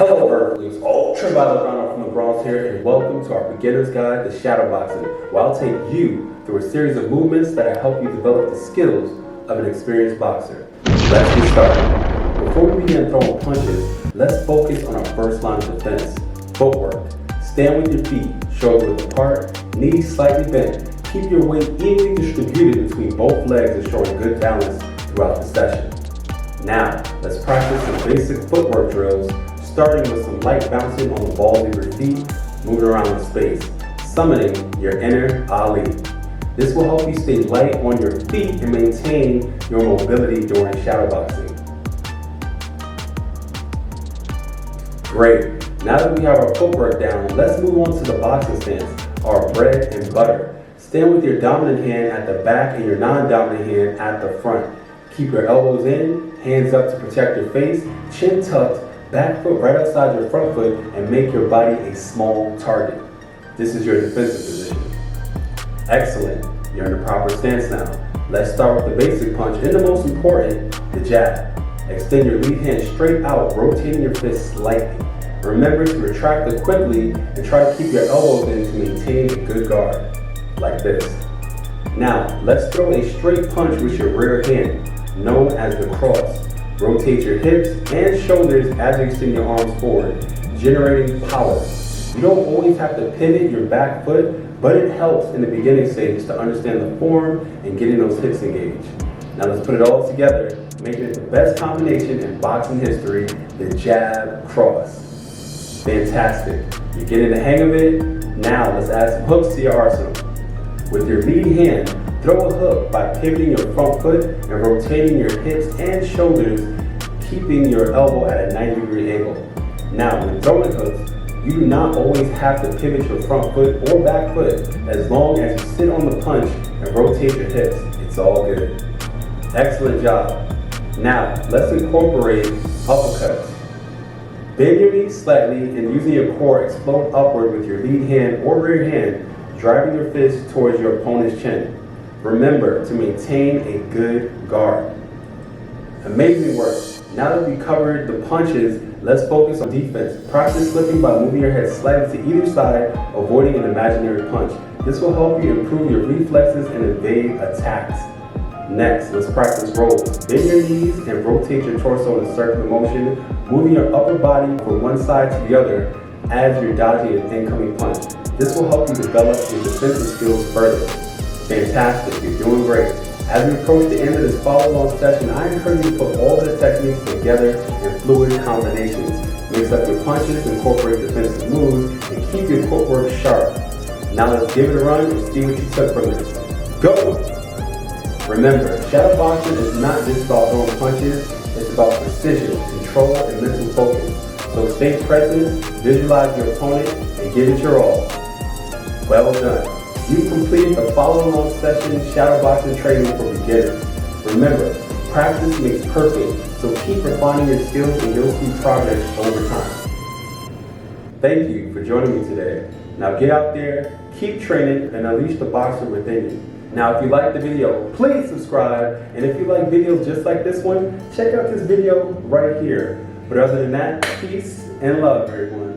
Hello Earthlings, Ultraviolet Ronald from the Bronx here, and welcome to our beginner's guide to shadowboxing, where I'll take you through a series of movements that will help you develop the skills of an experienced boxer. Let's get started. Before we begin throwing punches, let's focus on our first line of defense, footwork. Stand with your feet, shoulder width apart, knees slightly bent. Keep your weight evenly distributed between both legs, ensuring good balance throughout the session. Now, let's practice some basic footwork drills, starting with some light bouncing on the balls of your feet, moving around the space, summoning your inner Ali. This will help you stay light on your feet and maintain your mobility during shadowboxing. Great. Now that we have our footwork down, let's move on to the boxing stance, our bread and butter. Stand with your dominant hand at the back and your non-dominant hand at the front. Keep your elbows in, hands up to protect your face, chin tucked, back foot right outside your front foot, and make your body a small target. This is your defensive position. Excellent. You're in the proper stance now. Let's start with the basic punch and the most important, the jab. Extend your lead hand straight out, rotating your fist slightly. Remember to retract it quickly and try to keep your elbows in to maintain a good guard, like this. Now, let's throw a straight punch with your rear hand, known as the cross. Rotate your hips and shoulders as you extend your arms forward, generating power. You don't always have to pivot your back foot, but it helps in the beginning stage to understand the form and getting those hips engaged. Now let's put it all together, making it the best combination in boxing history, the jab cross. Fantastic. You're getting the hang of it. Now let's add some hooks to your arsenal. With your lead hand, throw a hook by pivoting your front foot and rotating your hips and shoulders, keeping your elbow at a 90-degree angle. Now, when throwing hooks, you do not always have to pivot your front foot or back foot as long as you sit on the punch and rotate your hips. It's all good. Excellent job. Now, let's incorporate uppercuts. Bend your knees slightly and using your core, explode upward with your lead hand or rear hand, driving your fist towards your opponent's chin. Remember to maintain a good guard. Amazing work. Now that we covered the punches, let's focus on defense. Practice slipping by moving your head slightly to either side, avoiding an imaginary punch. This will help you improve your reflexes and evade attacks. Next, let's practice rolls. Bend your knees and rotate your torso in a circular motion, moving your upper body from one side to the other as you're dodging an incoming punch. This will help you develop your defensive skills further. Fantastic, you're doing great. As we approach the end of this follow-along session, I encourage you to put all of the techniques together in fluid combinations. Mix up your punches, incorporate defensive moves, and keep your footwork sharp. Now let's give it a run and see what you took from this. Go! Remember, shadowboxing is not just about throwing punches, it's about precision, control, and mental focus. So stay present, visualize your opponent, and give it your all. Well done. You completed the follow-along session shadowboxing training for beginners. Remember, practice makes perfect, so keep refining your skills and you'll see progress over time. Thank you for joining me today. Now get out there, keep training, and unleash the boxer within you. Now if you liked the video, please subscribe, and if you like videos just like this one, check out this video right here. But other than that, peace and love, everyone.